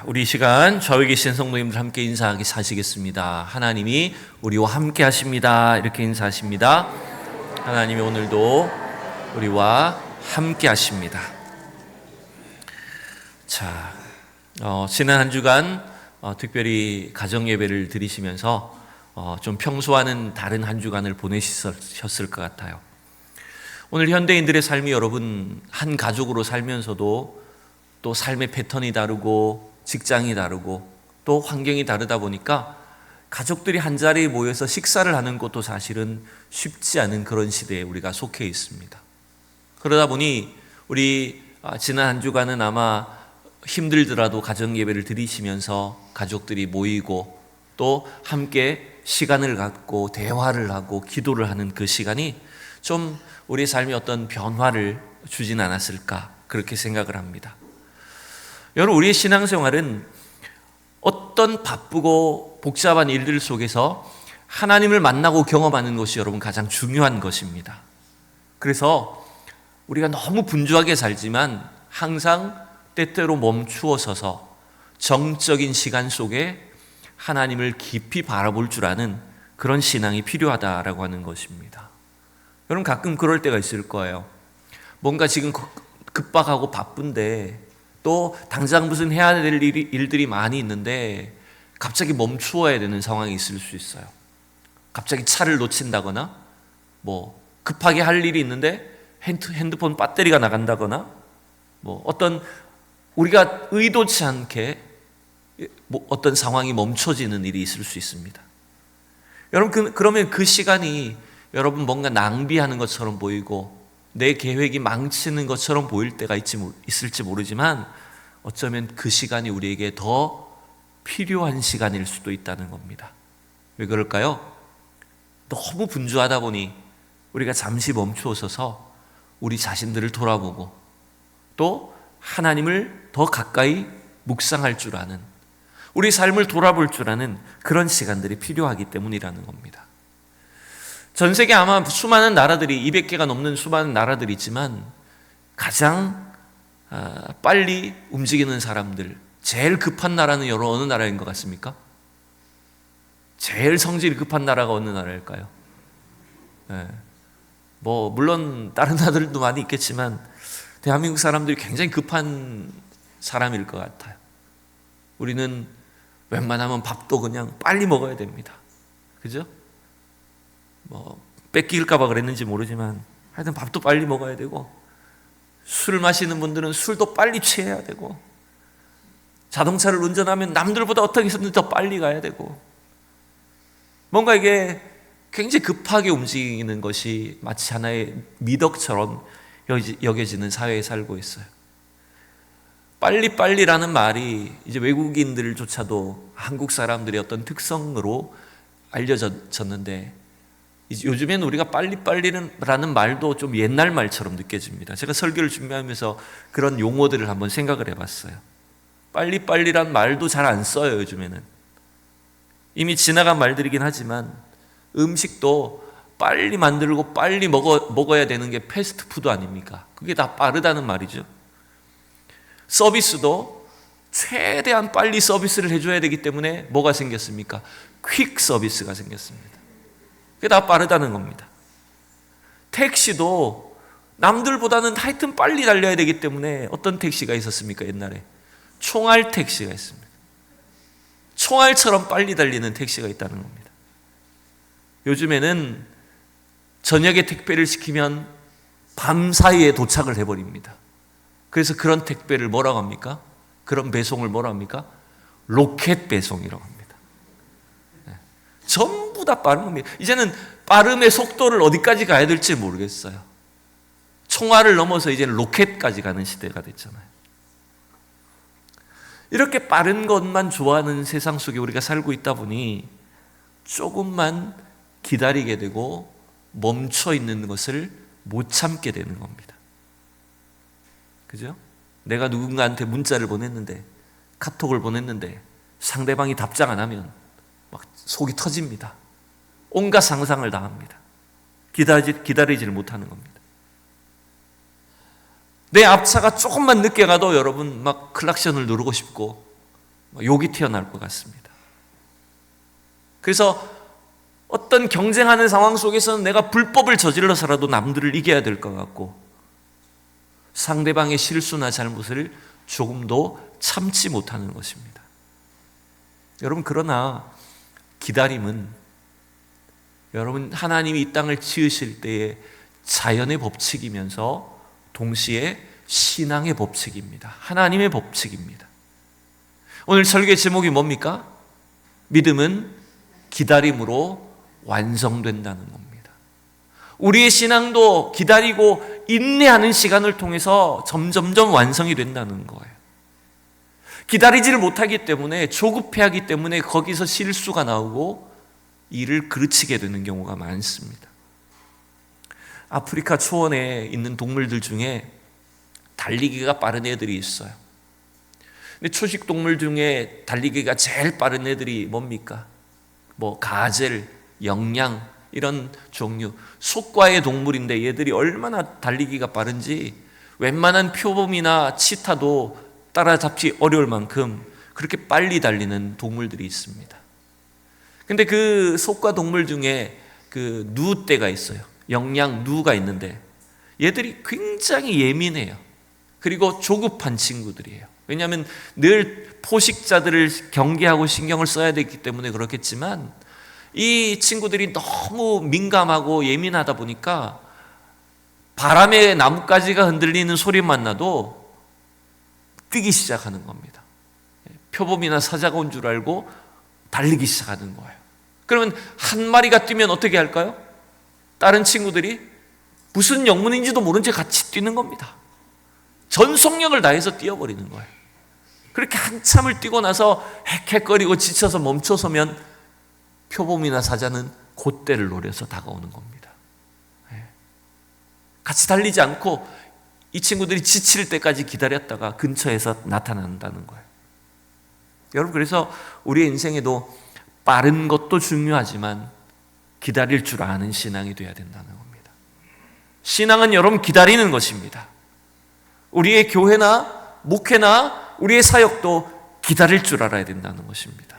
우리 시간 좌우에 계신 성도님들 함께 인사하시겠습니다. 하나님이 우리와 함께 하십니다. 이렇게 인사하십니다. 하나님이 오늘도 우리와 함께 하십니다. 자, 지난 한 주간 특별히 가정 예배를 드리시면서 좀 평소와는 다른 한 주간을 보내셨을 것 같아요. 오늘 현대인들의 삶이 여러분 한 가족으로 살면서도 또 삶의 패턴이 다르고 직장이 다르고 또 환경이 다르다 보니까 가족들이 한자리에 모여서 식사를 하는 것도 사실은 쉽지 않은 그런 시대에 우리가 속해 있습니다. 그러다 보니 우리 지난 한 주간은 아마 힘들더라도 가정 예배를 드리시면서 가족들이 모이고 또 함께 시간을 갖고 대화를 하고 기도를 하는 그 시간이 좀 우리 삶에 어떤 변화를 주진 않았을까 그렇게 생각을 합니다. 여러분, 우리의 신앙생활은 어떤 바쁘고 복잡한 일들 속에서 하나님을 만나고 경험하는 것이 여러분 가장 중요한 것입니다. 그래서 우리가 너무 분주하게 살지만 항상 때때로 멈추어 서서 정적인 시간 속에 하나님을 깊이 바라볼 줄 아는 그런 신앙이 필요하다라고 하는 것입니다. 여러분, 가끔 그럴 때가 있을 거예요. 뭔가 지금 급박하고 바쁜데 또 당장 무슨 해야 될 일들이 많이 있는데 갑자기 멈추어야 되는 상황이 있을 수 있어요. 갑자기 차를 놓친다거나 뭐 급하게 할 일이 있는데 핸드폰 배터리가 나간다거나 뭐 어떤 우리가 의도치 않게 어떤 상황이 멈춰지는 일이 있을 수 있습니다. 여러분, 그러면 그 시간이 여러분 뭔가 낭비하는 것처럼 보이고 내 계획이 망치는 것처럼 보일 때가 있을지 모르지만 어쩌면 그 시간이 우리에게 더 필요한 시간일 수도 있다는 겁니다. 왜 그럴까요? 너무 분주하다 보니 우리가 잠시 멈추어 서서 우리 자신들을 돌아보고 또 하나님을 더 가까이 묵상할 줄 아는, 우리 삶을 돌아볼 줄 아는 그런 시간들이 필요하기 때문이라는 겁니다. 전 세계 아마 수많은 나라들이 200개가 넘는 수많은 나라들이 있지만 가장 빨리 움직이는 사람들, 제일 급한 나라는 여러 어느 나라인 것 같습니까? 제일 성질이 급한 나라가 어느 나라일까요? 네. 뭐 물론 다른 나라들도 많이 있겠지만 대한민국 사람들이 굉장히 급한 사람일 것 같아요. 우리는 웬만하면 밥도 그냥 빨리 먹어야 됩니다. 그죠? 뭐 뺏길까 봐 그랬는지 모르지만 하여튼 밥도 빨리 먹어야 되고 술 마시는 분들은 술도 빨리 취해야 되고 자동차를 운전하면 남들보다 어떻게 해서든 더 빨리 가야 되고 뭔가 이게 굉장히 급하게 움직이는 것이 마치 하나의 미덕처럼 여겨지는 사회에 살고 있어요. 빨리빨리라는 말이 이제 외국인들조차도 한국 사람들의 어떤 특성으로 알려졌는데 요즘에는 우리가 빨리빨리라는 말도 좀 옛날 말처럼 느껴집니다. 제가 설교를 준비하면서 그런 용어들을 한번 생각을 해봤어요. 빨리빨리란 말도 잘 안 써요, 요즘에는. 이미 지나간 말들이긴 하지만 음식도 빨리 만들고 빨리 먹어야 되는 게 패스트푸드 아닙니까? 그게 다 빠르다는 말이죠. 서비스도 최대한 빨리 서비스를 해줘야 되기 때문에 뭐가 생겼습니까? 퀵 서비스가 생겼습니다. 그게 다 빠르다는 겁니다. 택시도 남들보다는 하여튼 빨리 달려야 되기 때문에 어떤 택시가 있었습니까? 옛날에 총알 택시가 있습니다. 총알처럼 빨리 달리는 택시가 있다는 겁니다. 요즘에는 저녁에 택배를 시키면 밤 사이에 도착을 해버립니다. 그래서 그런 택배를 뭐라고 합니까? 그런 배송을 뭐라고 합니까? 로켓 배송이라고 합니다. 전부 다 빠른 겁니다. 이제는 빠름의 속도를 어디까지 가야 될지 모르겠어요. 총알을 넘어서 이제는 로켓까지 가는 시대가 됐잖아요. 이렇게 빠른 것만 좋아하는 세상 속에 우리가 살고 있다 보니 조금만 기다리게 되고 멈춰 있는 것을 못 참게 되는 겁니다. 그죠? 내가 누군가한테 문자를 보냈는데 카톡을 보냈는데 상대방이 답장 안 하면 막 속이 터집니다. 온갖 상상을 다 합니다. 기다리지를 못하는 겁니다. 내 앞차가 조금만 늦게 가도 여러분 막 클락션을 누르고 싶고 욕이 튀어나올 것 같습니다. 그래서 어떤 경쟁하는 상황 속에서는 내가 불법을 저질러서라도 남들을 이겨야 될 것 같고, 상대방의 실수나 잘못을 조금도 참지 못하는 것입니다. 여러분, 그러나 기다림은 여러분 하나님이 이 땅을 지으실 때의 자연의 법칙이면서 동시에 신앙의 법칙입니다. 하나님의 법칙입니다. 오늘 설교의 제목이 뭡니까? 믿음은 기다림으로 완성된다는 겁니다. 우리의 신앙도 기다리고 인내하는 시간을 통해서 점점점 완성이 된다는 거예요. 기다리지를 못하기 때문에, 조급해하기 때문에 거기서 실수가 나오고 일을 그르치게 되는 경우가 많습니다. 아프리카 초원에 있는 동물들 중에 달리기가 빠른 애들이 있어요. 근데 초식 동물 중에 달리기가 제일 빠른 애들이 뭡니까? 가젤, 영양 이런 종류, 속과의 동물인데 얘들이 얼마나 달리기가 빠른지 웬만한 표범이나 치타도 따라잡기 어려울 만큼 그렇게 빨리 달리는 동물들이 있습니다. 근데 그 속과 동물 중에 그 누떼가 있어요. 영양 누가 있는데 얘들이 굉장히 예민해요. 그리고 조급한 친구들이에요. 왜냐하면 늘 포식자들을 경계하고 신경을 써야 되기 때문에 그렇겠지만, 이 친구들이 너무 민감하고 예민하다 보니까 바람에 나뭇가지가 흔들리는 소리만 나도 뛰기 시작하는 겁니다. 표범이나 사자가 온 줄 알고 달리기 시작하는 거예요. 그러면 한 마리가 뛰면 어떻게 할까요? 다른 친구들이 무슨 영문인지도 모른 채 같이 뛰는 겁니다. 전속력을 다해서 뛰어버리는 거예요. 그렇게 한참을 뛰고 나서 헥헥거리고 지쳐서 멈춰서면 표범이나 사자는 그때를 노려서 다가오는 겁니다. 같이 달리지 않고 이 친구들이 지칠 때까지 기다렸다가 근처에서 나타난다는 거예요. 여러분, 그래서 우리의 인생에도 빠른 것도 중요하지만 기다릴 줄 아는 신앙이 되어야 된다는 겁니다. 신앙은 여러분 기다리는 것입니다. 우리의 교회나 목회나 우리의 사역도 기다릴 줄 알아야 된다는 것입니다.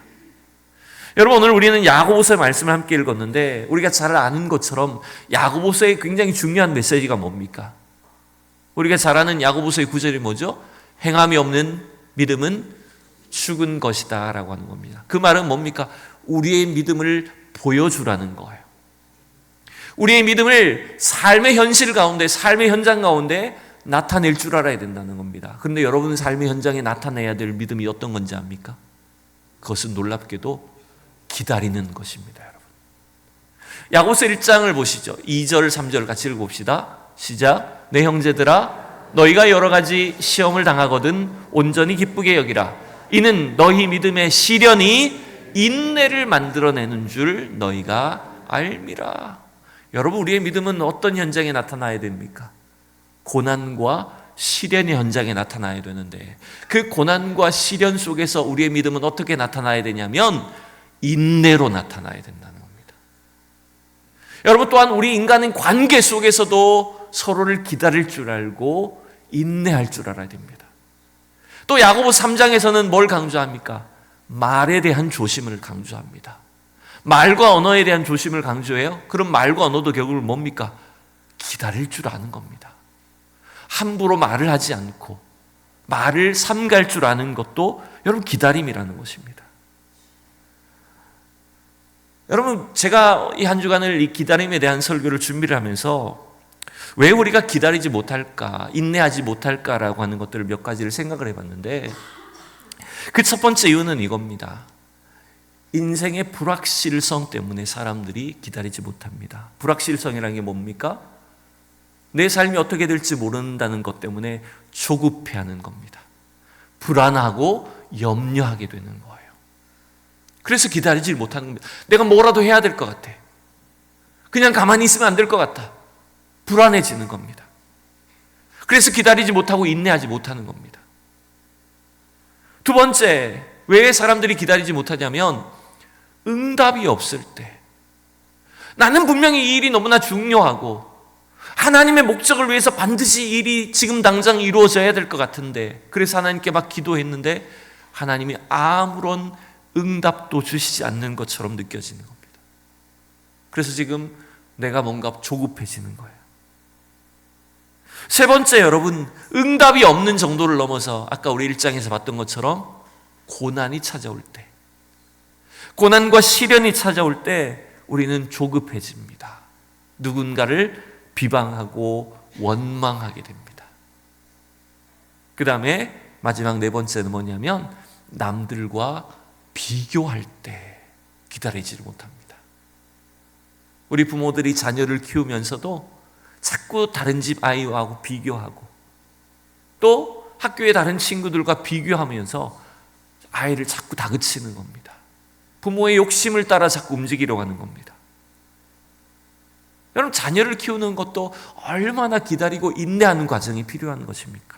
여러분, 오늘 우리는 야고보서의 말씀을 함께 읽었는데 우리가 잘 아는 것처럼 야고보서의 굉장히 중요한 메시지가 뭡니까? 우리가 잘 아는 야고보서의 구절이 뭐죠? 행함이 없는 믿음은 죽은 것이다 라고 하는 겁니다. 그 말은 뭡니까? 우리의 믿음을 보여주라는 거예요. 우리의 믿음을 삶의 현실 가운데, 삶의 현장 가운데 나타낼 줄 알아야 된다는 겁니다. 그런데 여러분 삶의 현장에 나타내야 될 믿음이 어떤 건지 압니까? 그것은 놀랍게도 기다리는 것입니다. 여러분, 야고보서 1장을 보시죠. 2절 3절 같이 읽어봅시다. 시작. 내 형제들아, 너희가 여러 가지 시험을 당하거든 온전히 기쁘게 여기라. 이는 너희 믿음의 시련이 인내를 만들어내는 줄 너희가 알미라. 여러분, 우리의 믿음은 어떤 현장에 나타나야 됩니까? 고난과 시련의 현장에 나타나야 되는데, 그 고난과 시련 속에서 우리의 믿음은 어떻게 나타나야 되냐면 인내로 나타나야 된다는 겁니다. 여러분, 또한 우리 인간은 관계 속에서도 서로를 기다릴 줄 알고 인내할 줄 알아야 됩니다. 또 야고보 3장에서는 뭘 강조합니까? 말에 대한 조심을 강조합니다. 말과 언어에 대한 조심을 강조해요. 그럼 말과 언어도 결국은 뭡니까? 기다릴 줄 아는 겁니다. 함부로 말을 하지 않고 말을 삼갈 줄 아는 것도 여러분 기다림이라는 것입니다. 여러분, 제가 이 한 주간을 이 기다림에 대한 설교를 준비를 하면서 왜 우리가 기다리지 못할까, 인내하지 못할까라고 하는 것들을 몇 가지를 생각을 해봤는데, 그 첫 번째 이유는 이겁니다. 인생의 불확실성 때문에 사람들이 기다리지 못합니다. 불확실성이라는 게 뭡니까? 내 삶이 어떻게 될지 모른다는 것 때문에 조급해하는 겁니다. 불안하고 염려하게 되는 거예요. 그래서 기다리지 못하는 겁니다. 내가 뭐라도 해야 될 것 같아. 그냥 가만히 있으면 안 될 것 같아. 불안해지는 겁니다. 그래서 기다리지 못하고 인내하지 못하는 겁니다. 두 번째, 왜 사람들이 기다리지 못하냐면 응답이 없을 때, 나는 분명히 이 일이 너무나 중요하고 하나님의 목적을 위해서 반드시 일이 지금 당장 이루어져야 될 것 같은데, 그래서 하나님께 막 기도했는데 하나님이 아무런 응답도 주시지 않는 것처럼 느껴지는 겁니다. 그래서 지금 내가 뭔가 조급해지는 거예요. 세 번째, 여러분, 응답이 없는 정도를 넘어서 아까 우리 1장에서 봤던 것처럼 고난이 찾아올 때, 고난과 시련이 찾아올 때 우리는 조급해집니다. 누군가를 비방하고 원망하게 됩니다. 그 다음에 마지막 네 번째는 뭐냐면 남들과 비교할 때 기다리지를 못합니다. 우리 부모들이 자녀를 키우면서도 자꾸 다른 집 아이하고 비교하고 또 학교의 다른 친구들과 비교하면서 아이를 자꾸 다그치는 겁니다. 부모의 욕심을 따라 자꾸 움직이려고 하는 겁니다. 여러분, 자녀를 키우는 것도 얼마나 기다리고 인내하는 과정이 필요한 것입니까?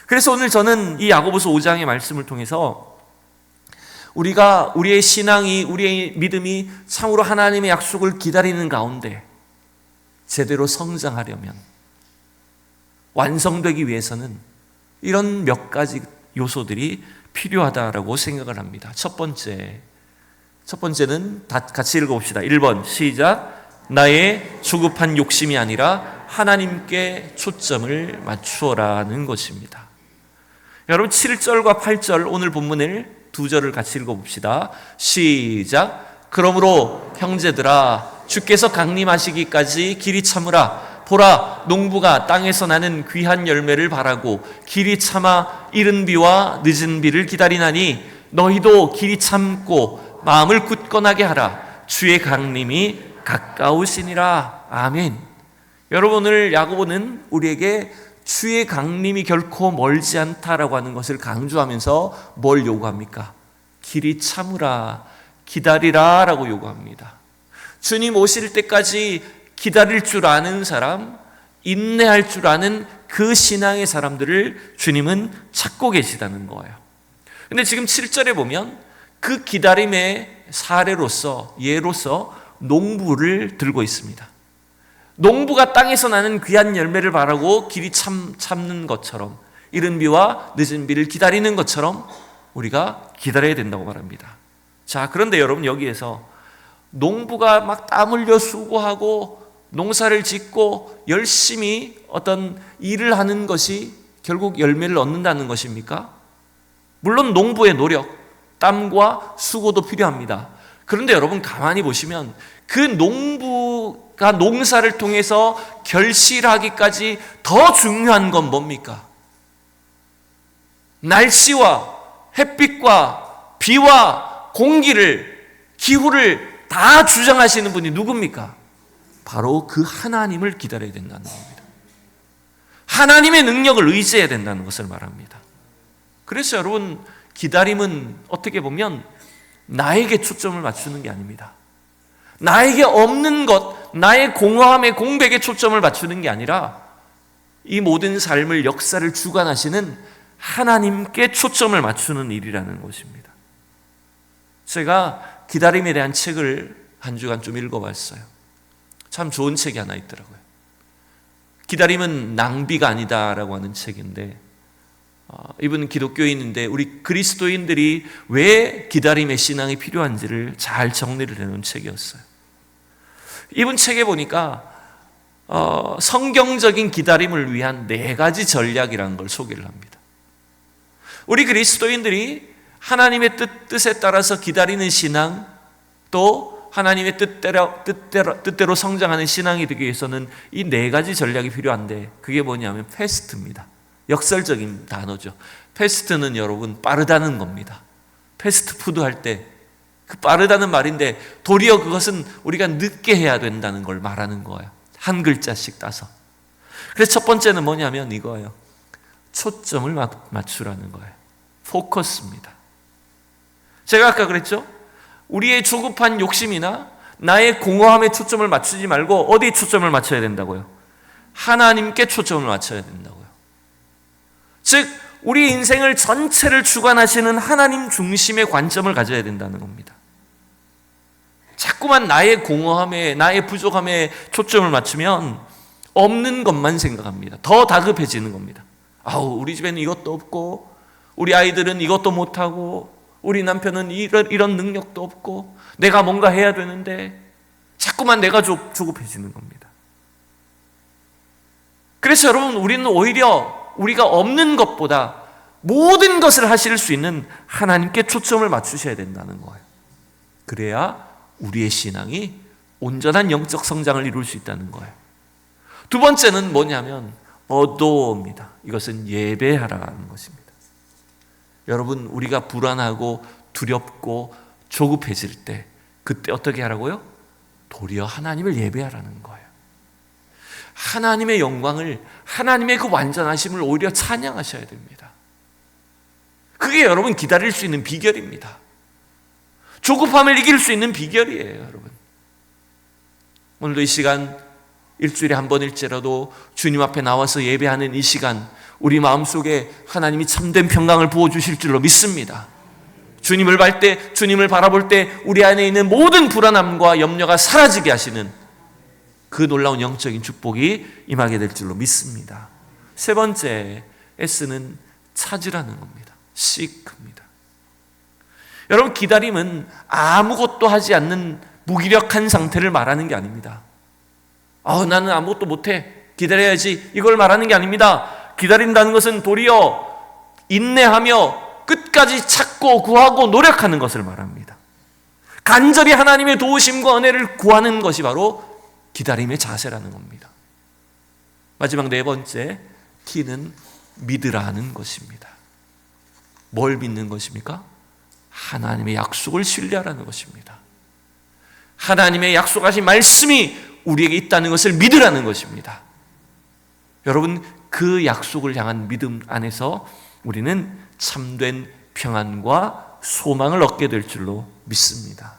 그래서 오늘 저는 이 야고보서 5장의 말씀을 통해서 우리가 우리의 신앙이, 우리의 믿음이 참으로 하나님의 약속을 기다리는 가운데 제대로 성장하려면, 완성되기 위해서는 이런 몇 가지 요소들이 필요하다라고 생각을 합니다. 첫 번째는 다 같이 읽어봅시다. 1번 시작. 나의 조급한 욕심이 아니라 하나님께 초점을 맞추어라는 것입니다. 여러분, 7절과 8절 오늘 본문을 두 절을 같이 읽어봅시다. 시작. 그러므로 형제들아, 주께서 강림하시기까지 길이 참으라. 보라, 농부가 땅에서 나는 귀한 열매를 바라고 길이 참아 이른 비와 늦은 비를 기다리나니 너희도 길이 참고 마음을 굳건하게 하라. 주의 강림이 가까우시니라. 아멘. 여러분, 오늘 야고보는 우리에게 주의 강림이 결코 멀지 않다라고 하는 것을 강조하면서 뭘 요구합니까? 길이 참으라, 기다리라 라고 요구합니다. 주님 오실 때까지 기다릴 줄 아는 사람, 인내할 줄 아는 그 신앙의 사람들을 주님은 찾고 계시다는 거예요. 근데 지금 7절에 보면 그 기다림의 사례로서, 예로서 농부를 들고 있습니다. 농부가 땅에서 나는 귀한 열매를 바라고 길이 참는 것처럼, 이른 비와 늦은 비를 기다리는 것처럼 우리가 기다려야 된다고 말합니다. 자, 그런데 여러분, 여기에서 농부가 막 땀 흘려 수고하고 농사를 짓고 열심히 어떤 일을 하는 것이 결국 열매를 얻는다는 것입니까? 물론 농부의 노력, 땀과 수고도 필요합니다. 그런데 여러분, 가만히 보시면 그 농부가 농사를 통해서 결실하기까지 더 중요한 건 뭡니까? 날씨와 햇빛과 비와 공기를, 기후를 다 주장하시는 분이 누굽니까? 바로 그 하나님을 기다려야 된다는 겁니다. 하나님의 능력을 의지해야 된다는 것을 말합니다. 그래서 여러분, 기다림은 어떻게 보면 나에게 초점을 맞추는 게 아닙니다. 나에게 없는 것, 나의 공허함에 공백에 초점을 맞추는 게 아니라 이 모든 삶을, 역사를 주관하시는 하나님께 초점을 맞추는 일이라는 것입니다. 제가 기다림에 대한 책을 한 주간 좀 읽어봤어요. 참 좋은 책이 하나 있더라고요. 기다림은 낭비가 아니다라고 하는 책인데, 이분은 기독교인인데 우리 그리스도인들이 왜 기다림의 신앙이 필요한지를 잘 정리를 해놓은 책이었어요. 이분 책에 보니까 성경적인 기다림을 위한 4가지 전략이라는 걸 소개를 합니다. 우리 그리스도인들이 하나님의 뜻에 따라서 기다리는 신앙, 또 하나님의 뜻대로 성장하는 신앙이 되기 위해서는 이 4가지 전략이 필요한데, 그게 뭐냐면 패스트입니다. 역설적인 단어죠. 패스트는 여러분 빠르다는 겁니다. 패스트푸드 할 때 그 빠르다는 말인데 도리어 그것은 우리가 늦게 해야 된다는 걸 말하는 거예요. 한 글자씩 따서. 그래서 첫 번째는 뭐냐면 이거예요. 초점을 맞추라는 거예요. 포커스입니다. 제가 아까 그랬죠? 우리의 조급한 욕심이나 나의 공허함에 초점을 맞추지 말고 어디에 초점을 맞춰야 된다고요? 하나님께 초점을 맞춰야 된다고요. 즉 우리 인생을 전체를 주관하시는 하나님 중심의 관점을 가져야 된다는 겁니다. 자꾸만 나의 공허함에, 나의 부족함에 초점을 맞추면 없는 것만 생각합니다. 더 다급해지는 겁니다. 아우, 우리 집에는 이것도 없고, 우리 아이들은 이것도 못하고 우리 남편은 이런 능력도 없고 내가 뭔가 해야 되는데 자꾸만 내가 조급해지는 겁니다. 그래서 여러분, 우리는 오히려 우리가 없는 것보다 모든 것을 하실 수 있는 하나님께 초점을 맞추셔야 된다는 거예요. 그래야 우리의 신앙이 온전한 영적 성장을 이룰 수 있다는 거예요. 두 번째는 뭐냐면 어도입니다. 이것은 예배하라는 것입니다. 여러분, 우리가 불안하고 두렵고 조급해질 때 그때 어떻게 하라고요? 도리어 하나님을 예배하라는 거예요. 하나님의 영광을, 하나님의 그 완전하심을 오히려 찬양하셔야 됩니다. 그게 여러분 기다릴 수 있는 비결입니다. 조급함을 이길 수 있는 비결이에요, 여러분. 오늘도 이 시간 일주일에 한 번일지라도 주님 앞에 나와서 예배하는 이 시간, 우리 마음속에 하나님이 참된 평강을 부어주실 줄로 믿습니다. 주님을 바라볼 때 우리 안에 있는 모든 불안함과 염려가 사라지게 하시는 그 놀라운 영적인 축복이 임하게 될 줄로 믿습니다. 세 번째, S는 찾으라는 겁니다. seek입니다. 여러분, 기다림은 아무것도 하지 않는 무기력한 상태를 말하는 게 아닙니다. 나는 아무것도 못해, 기다려야지, 이걸 말하는 게 아닙니다. 기다린다는 것은 도리어 인내하며 끝까지 찾고 구하고 노력하는 것을 말합니다. 간절히 하나님의 도우심과 은혜를 구하는 것이 바로 기다림의 자세라는 겁니다. 마지막 네 번째, T는 믿으라는 것입니다. 뭘 믿는 것입니까? 하나님의 약속을 신뢰하라는 것입니다. 하나님의 약속하신 말씀이 우리에게 있다는 것을 믿으라는 것입니다. 여러분, 그 약속을 향한 믿음 안에서 우리는 참된 평안과 소망을 얻게 될 줄로 믿습니다.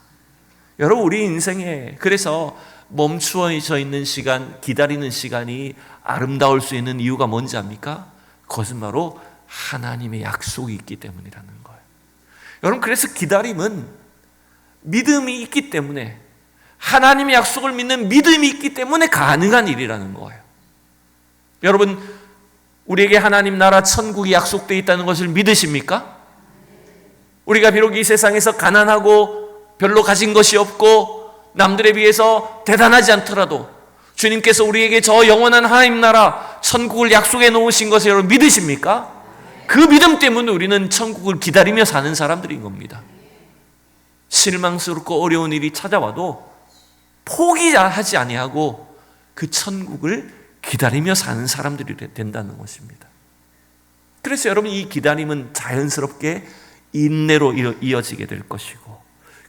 여러분, 우리 인생에 그래서 멈추어져 있는 시간, 기다리는 시간이 아름다울 수 있는 이유가 뭔지 압니까? 그것은 바로 하나님의 약속이 있기 때문이라는 거예요. 여러분, 그래서 기다림은 믿음이 있기 때문에, 하나님의 약속을 믿는 믿음이 있기 때문에 가능한 일이라는 거예요. 여러분, 우리에게 하나님 나라 천국이 약속되어 있다는 것을 믿으십니까? 우리가 비록 이 세상에서 가난하고 별로 가진 것이 없고 남들에 비해서 대단하지 않더라도 주님께서 우리에게 저 영원한 하나님 나라 천국을 약속해 놓으신 것을 여러분 믿으십니까? 그 믿음 때문에 우리는 천국을 기다리며 사는 사람들인 겁니다. 실망스럽고 어려운 일이 찾아와도 포기하지 아니하고 그 천국을 기다리며 사는 사람들이 된다는 것입니다. 그래서 여러분, 이 기다림은 자연스럽게 인내로 이어지게 될 것이고,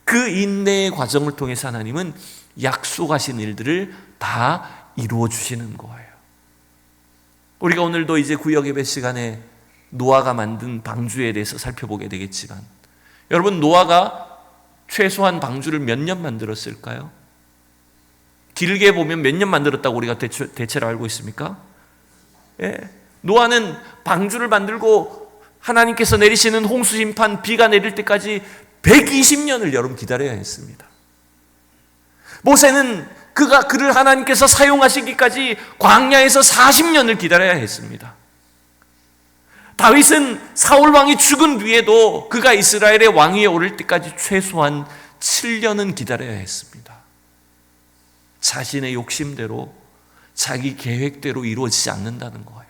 그 인내의 과정을 통해서 하나님은 약속하신 일들을 다 이루어 주시는 거예요. 우리가 오늘도 이제 구역 예배 시간에 노아가 만든 방주에 대해서 살펴보게 되겠지만, 여러분, 노아가 최소한 방주를 몇 년 만들었을까요? 길게 보면 몇 년 만들었다고 우리가 대체로 알고 있습니까? 노아는 방주를 만들고 하나님께서 내리시는 홍수 심판, 비가 내릴 때까지 120년을 여러분 기다려야 했습니다. 모세는 그를 하나님께서 사용하시기까지 광야에서 40년을 기다려야 했습니다. 다윗은 사울 왕이 죽은 뒤에도 그가 이스라엘의 왕위에 오를 때까지 최소한 7년은 기다려야 했습니다. 자신의 욕심대로, 자기 계획대로 이루어지지 않는다는 거예요.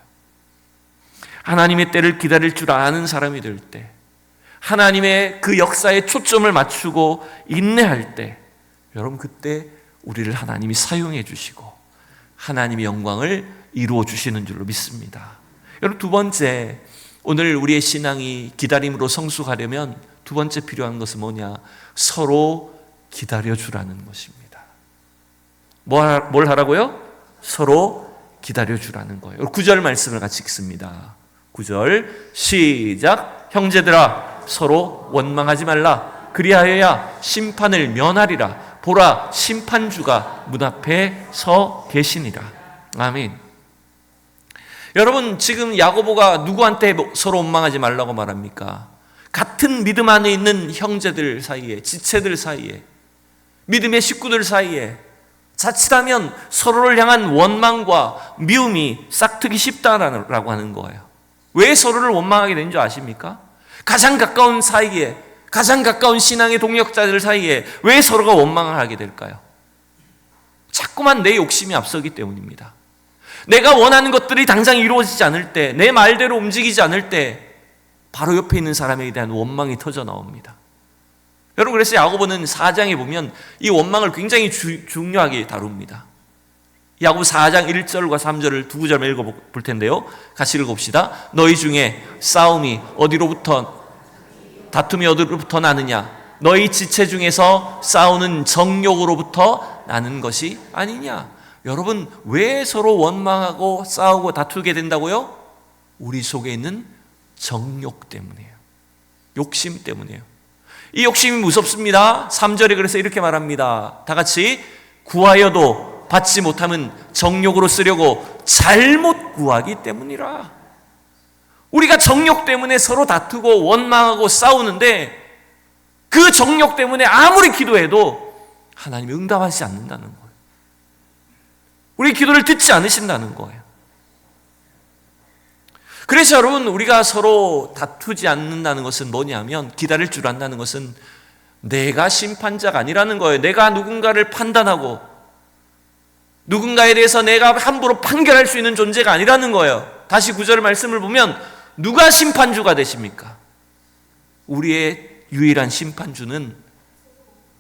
하나님의 때를 기다릴 줄 아는 사람이 될 때, 하나님의 그 역사에 초점을 맞추고 인내할 때, 여러분, 그때 우리를 하나님이 사용해 주시고 하나님의 영광을 이루어 주시는 줄로 믿습니다. 여러분, 두 번째, 오늘 우리의 신앙이 기다림으로 성숙하려면 두 번째 필요한 것은 뭐냐? 서로 기다려주라는 것입니다. 뭘 하라고요? 서로 기다려주라는 거예요. 9절 말씀을 같이 읽습니다. 9절 시작. 형제들아, 서로 원망하지 말라. 그리하여야 심판을 면하리라. 보라, 심판주가 문 앞에 서 계시니라. 아멘. 여러분, 지금 야고보가 누구한테 서로 원망하지 말라고 말합니까? 같은 믿음 안에 있는 형제들 사이에, 지체들 사이에, 믿음의 식구들 사이에 자칫하면 서로를 향한 원망과 미움이 싹트기 쉽다라고 하는 거예요. 왜 서로를 원망하게 된 줄 아십니까? 가장 가까운 사이에, 가장 가까운 신앙의 동역자들 사이에 왜 서로가 원망을 하게 될까요? 자꾸만 내 욕심이 앞서기 때문입니다. 내가 원하는 것들이 당장 이루어지지 않을 때, 내 말대로 움직이지 않을 때 바로 옆에 있는 사람에 대한 원망이 터져 나옵니다. 여러분, 그래서 야고보는 4장에 보면 이 원망을 굉장히 중요하게 다룹니다. 야고보 4장 1절과 3절을 두 구절만 읽어볼 텐데요, 같이 읽어봅시다. 너희 중에 싸움이 다툼이 어디로부터 나느냐? 너희 지체 중에서 싸우는 정욕으로부터 나는 것이 아니냐? 여러분, 왜 서로 원망하고 싸우고 다투게 된다고요? 우리 속에 있는 정욕 때문이에요. 욕심 때문이에요. 이 욕심이 무섭습니다. 3절에 그래서 이렇게 말합니다. 다 같이, 구하여도 받지 못하면 정욕으로 쓰려고 잘못 구하기 때문이라. 우리가 정욕 때문에 서로 다투고 원망하고 싸우는데, 그 정욕 때문에 아무리 기도해도 하나님이 응답하지 않는다는 거예요. 우리 기도를 듣지 않으신다는 거예요. 그래서 여러분, 우리가 서로 다투지 않는다는 것은 뭐냐면, 기다릴 줄 안다는 것은 내가 심판자가 아니라는 거예요. 내가 누군가를 판단하고 누군가에 대해서 내가 함부로 판결할 수 있는 존재가 아니라는 거예요. 다시 9절 말씀을 보면, 누가 심판주가 되십니까? 우리의 유일한 심판주는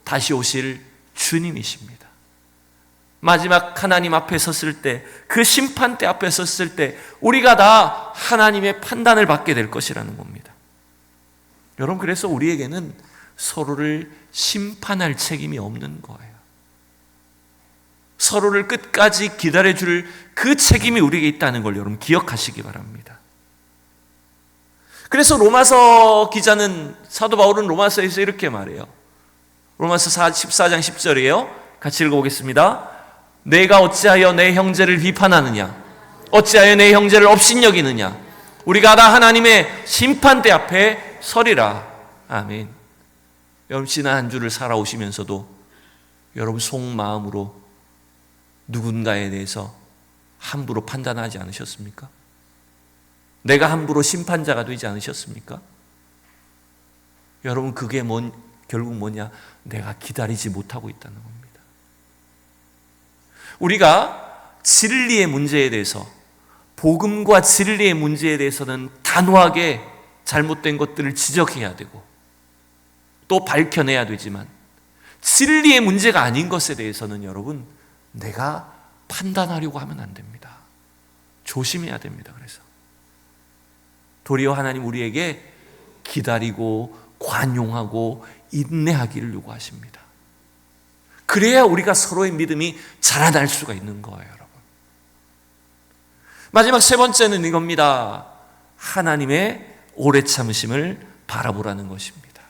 다시 오실 주님이십니다. 마지막 하나님 앞에 섰을 때, 그 심판대 앞에 섰을 때 우리가 다 하나님의 판단을 받게 될 것이라는 겁니다. 여러분, 그래서 우리에게는 서로를 심판할 책임이 없는 거예요. 서로를 끝까지 기다려줄 그 책임이 우리에게 있다는 걸 여러분 기억하시기 바랍니다. 그래서 로마서 기자는, 사도 바울은 로마서에서 이렇게 말해요. 로마서 14장 10절이에요. 같이 읽어보겠습니다. 내가 어찌하여 내 형제를 비판하느냐? 어찌하여 내 형제를 업신여기느냐? 우리가 다 하나님의 심판대 앞에 서리라. 아멘. 여러분, 지난 한 주를 살아오시면서도 여러분 속마음으로 누군가에 대해서 함부로 판단하지 않으셨습니까? 내가 함부로 심판자가 되지 않으셨습니까? 여러분, 그게 결국 뭐냐? 내가 기다리지 못하고 있다는 겁니다. 우리가 진리의 문제에 대해서, 복음과 진리의 문제에 대해서는 단호하게 잘못된 것들을 지적해야 되고 또 밝혀내야 되지만, 진리의 문제가 아닌 것에 대해서는 여러분, 내가 판단하려고 하면 안 됩니다. 조심해야 됩니다. 그래서 도리어 하나님 우리에게 기다리고 관용하고 인내하기를 요구하십니다. 그래야 우리가 서로의 믿음이 자라날 수가 있는 거예요, 여러분. 마지막 세 번째는 이겁니다. 하나님의 오래 참으심을 바라보라는 것입니다.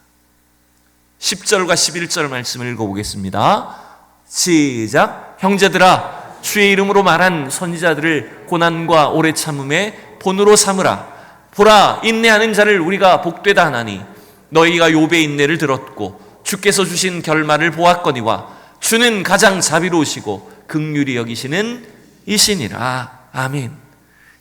10절과 11절 말씀을 읽어보겠습니다. 시작. 형제들아, 주의 이름으로 말한 선지자들을 고난과 오래 참음의 본으로 삼으라. 보라, 인내하는 자를 우리가 복되다 하나니 너희가 욥의 인내를 들었고 주께서 주신 결말을 보았거니와 주는 가장 자비로우시고 긍휼히 여기시는 이시니라. 아멘.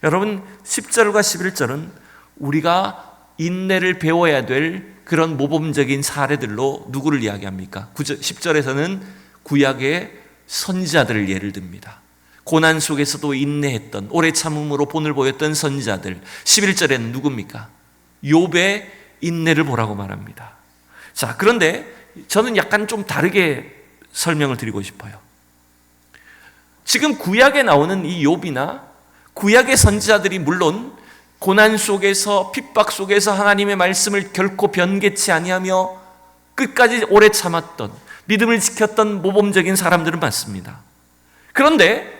여러분, 10절과 11절은 우리가 인내를 배워야 될 그런 모범적인 사례들로 누구를 이야기합니까? 10절에서는 구약의 선지자들을 예를 듭니다. 고난 속에서도 인내했던, 오래 참음으로 본을 보였던 선지자들. 11절에는 누굽니까? 욥의 인내를 보라고 말합니다. 자, 그런데 저는 약간 좀 다르게 설명을 드리고 싶어요. 지금 구약에 나오는 이 욥이나 구약의 선지자들이 물론 고난 속에서, 핍박 속에서 하나님의 말씀을 결코 변개치 아니하며 끝까지 오래 참았던, 믿음을 지켰던 모범적인 사람들은 맞습니다. 그런데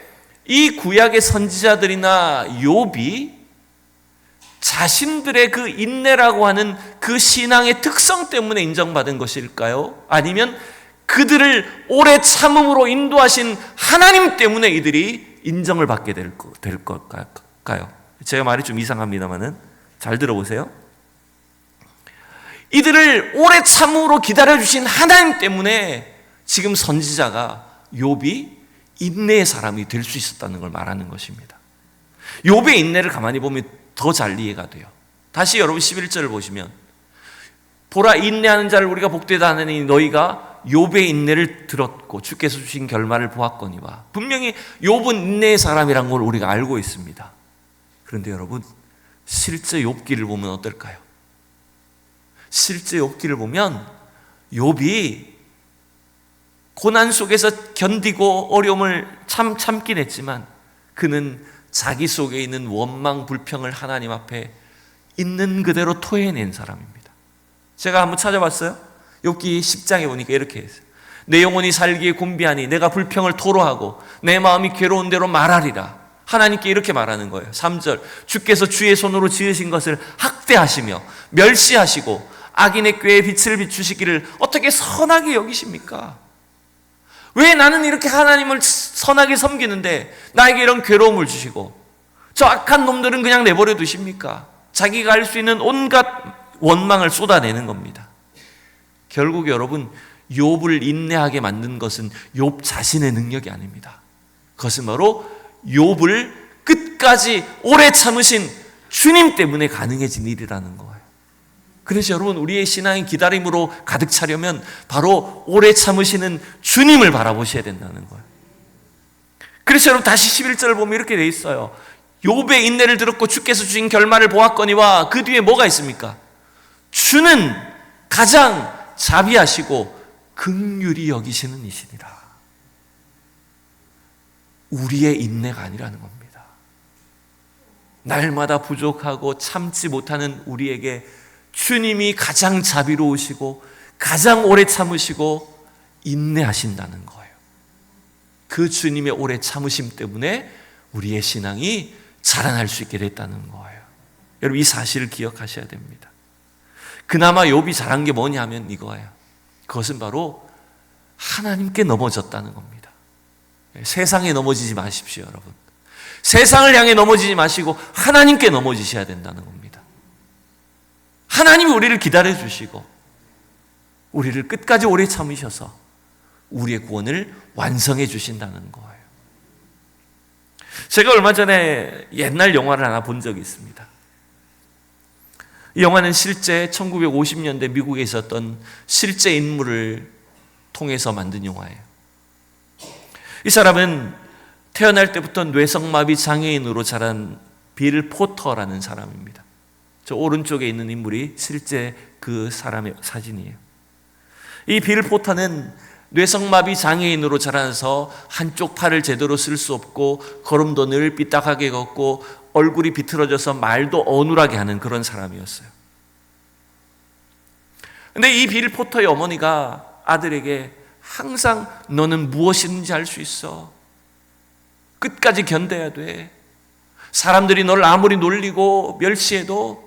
이 구약의 선지자들이나 욥이 자신들의 그 인내라고 하는 그 신앙의 특성 때문에 인정받은 것일까요? 아니면 그들을 오래 참음으로 인도하신 하나님 때문에 이들이 인정을 받게 될 걸까요? 제가 말이 좀 이상합니다만은 잘 들어보세요. 이들을 오래 참음으로 기다려주신 하나님 때문에 지금 선지자가 욥이 인내의 사람이 될 수 있었다는 걸 말하는 것입니다. 욥의 인내를 가만히 보면 더 잘 이해가 돼요. 다시 여러분 11절을 보시면 보라, 인내하는 자를 우리가 복되다 하느니 너희가 욥의 인내를 들었고 주께서 주신 결말을 보았거니와. 분명히 욥은 인내의 사람이란 걸 우리가 알고 있습니다. 그런데 여러분, 실제 욥기를 보면 어떨까요? 실제 욥기를 보면 욥이 고난 속에서 견디고 어려움을 참긴 했지만 그는 자기 속에 있는 원망, 불평을 하나님 앞에 있는 그대로 토해낸 사람입니다. 제가 한번 찾아봤어요. 욥기 10장에 보니까 이렇게 했어요. 내 영혼이 살기에 곤비하니 내가 불평을 토로하고 내 마음이 괴로운 대로 말하리라. 하나님께 이렇게 말하는 거예요. 3절, 주께서 주의 손으로 지으신 것을 학대하시며 멸시하시고 악인의 꾀에 빛을 비추시기를 어떻게 선하게 여기십니까? 왜 나는 이렇게 하나님을 선하게 섬기는데 나에게 이런 괴로움을 주시고 저 악한 놈들은 그냥 내버려 두십니까? 자기가 할 수 있는 온갖 원망을 쏟아내는 겁니다. 결국 여러분, 욥을 인내하게 만든 것은 욥 자신의 능력이 아닙니다. 그것은 바로 욥을 끝까지 오래 참으신 주님 때문에 가능해진 일이라는 거예요. 그래서 여러분, 우리의 신앙이 기다림으로 가득 차려면 바로 오래 참으시는 주님을 바라보셔야 된다는 거예요. 그래서 여러분, 다시 11절을 보면 이렇게 돼 있어요. 욥의 인내를 들었고 주께서 주신 결말을 보았거니와. 그 뒤에 뭐가 있습니까? 주는 가장 자비하시고 긍휼히 여기시는 이시니라. 우리의 인내가 아니라는 겁니다. 날마다 부족하고 참지 못하는 우리에게 주님이 가장 자비로우시고 가장 오래 참으시고 인내하신다는 거예요. 그 주님의 오래 참으심 때문에 우리의 신앙이 자라날 수 있게 됐다는 거예요. 여러분, 이 사실을 기억하셔야 됩니다. 그나마 욥이 잘한 게 뭐냐면 이거예요. 그것은 바로 하나님께 넘어졌다는 겁니다. 세상에 넘어지지 마십시오, 여러분. 세상을 향해 넘어지지 마시고 하나님께 넘어지셔야 된다는 겁니다. 하나님이 우리를 기다려 주시고 우리를 끝까지 오래 참으셔서 우리의 구원을 완성해 주신다는 거예요. 제가 얼마 전에 옛날 영화를 하나 본 적이 있습니다. 이 영화는 실제 1950년대 미국에 있었던 실제 인물을 통해서 만든 영화예요. 이 사람은 태어날 때부터 뇌성마비 장애인으로 자란 빌 포터라는 사람입니다. 저 오른쪽에 있는 인물이 실제 그 사람의 사진이에요. 이 빌 포터는 뇌성마비 장애인으로 자라서 한쪽 팔을 제대로 쓸 수 없고 걸음도 늘 삐딱하게 걷고 얼굴이 비틀어져서 말도 어눌하게 하는 그런 사람이었어요. 근데 이 빌 포터의 어머니가 아들에게 항상 너는 무엇인지 알 수 있어. 끝까지 견뎌야 돼. 사람들이 너를 아무리 놀리고 멸시해도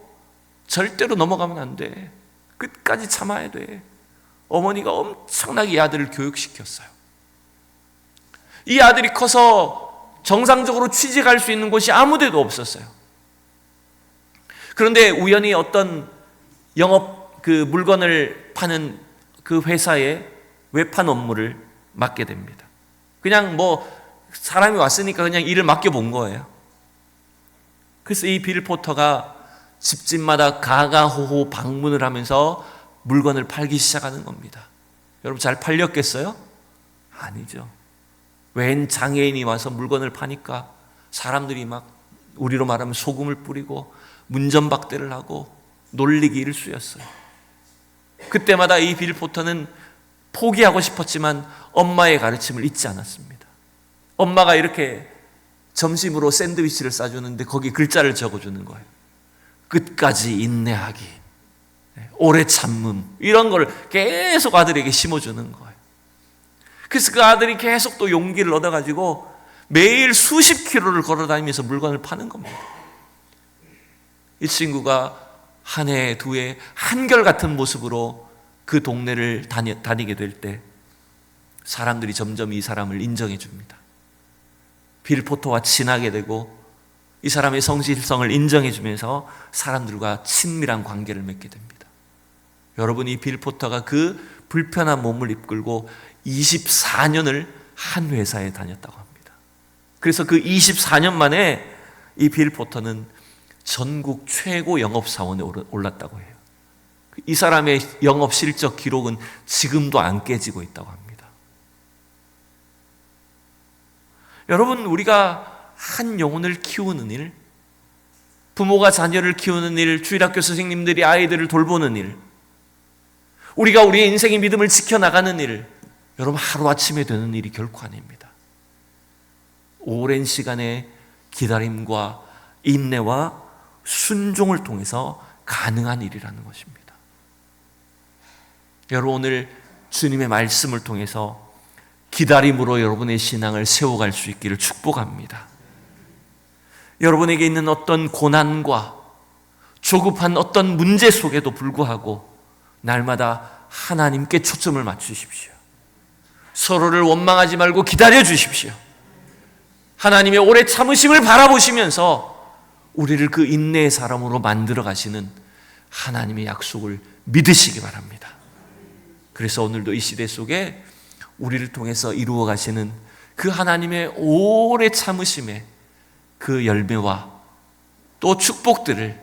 절대로 넘어가면 안 돼. 끝까지 참아야 돼. 어머니가 엄청나게 이 아들을 교육시켰어요. 이 아들이 커서 정상적으로 취직할 수 있는 곳이 아무 데도 없었어요. 그런데 우연히 어떤 영업 물건을 파는 그 회사에 외판 업무를 맡게 됩니다. 그냥 사람이 왔으니까 그냥 일을 맡겨본 거예요. 그래서 이 빌 포터가 집집마다 가가호호 방문을 하면서 물건을 팔기 시작하는 겁니다. 여러분, 잘 팔렸겠어요? 아니죠. 웬 장애인이 와서 물건을 파니까 사람들이 막 우리로 말하면 소금을 뿌리고 문전박대를 하고 놀리기 일쑤였어요. 그때마다 이 빌 포터는 포기하고 싶었지만 엄마의 가르침을 잊지 않았습니다. 엄마가 이렇게 점심으로 샌드위치를 싸주는데 거기 글자를 적어주는 거예요. 끝까지 인내하기, 오래 참음, 이런 걸 계속 아들에게 심어주는 거예요. 그래서 그 아들이 계속 또 용기를 얻어가지고 매일 수십 킬로를 걸어다니면서 물건을 파는 겁니다. 이 친구가 한 해, 두 해, 한결같은 모습으로 그 동네를 다니게 될 때 사람들이 점점 이 사람을 인정해 줍니다. 빌 포터와 친하게 되고 이 사람의 성실성을 인정해 주면서 사람들과 친밀한 관계를 맺게 됩니다. 여러분, 이 빌 포터가 그 불편한 몸을 이끌고 24년을 한 회사에 다녔다고 합니다. 그래서 그 24년 만에 이 빌 포터는 전국 최고 영업사원에 올랐다고 해요. 이 사람의 영업 실적 기록은 지금도 안 깨지고 있다고 합니다. 여러분, 우리가 한 영혼을 키우는 일, 부모가 자녀를 키우는 일, 주일학교 선생님들이 아이들을 돌보는 일, 우리가 우리의 인생의 믿음을 지켜나가는 일, 여러분 하루아침에 되는 일이 결코 아닙니다. 오랜 시간의 기다림과 인내와 순종을 통해서 가능한 일이라는 것입니다. 여러분, 오늘 주님의 말씀을 통해서 기다림으로 여러분의 신앙을 세워갈 수 있기를 축복합니다. 여러분에게 있는 어떤 고난과 조급한 어떤 문제 속에도 불구하고 날마다 하나님께 초점을 맞추십시오. 서로를 원망하지 말고 기다려 주십시오. 하나님의 오래 참으심을 바라보시면서 우리를 그 인내의 사람으로 만들어 가시는 하나님의 약속을 믿으시기 바랍니다. 그래서 오늘도 이 시대 속에 우리를 통해서 이루어 가시는 그 하나님의 오래 참으심의 그 열매와 또 축복들을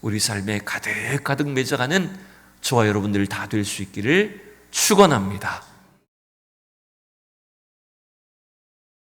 우리 삶에 가득가득 맺어가는 저와 여러분들 다 될 수 있기를 축원합니다.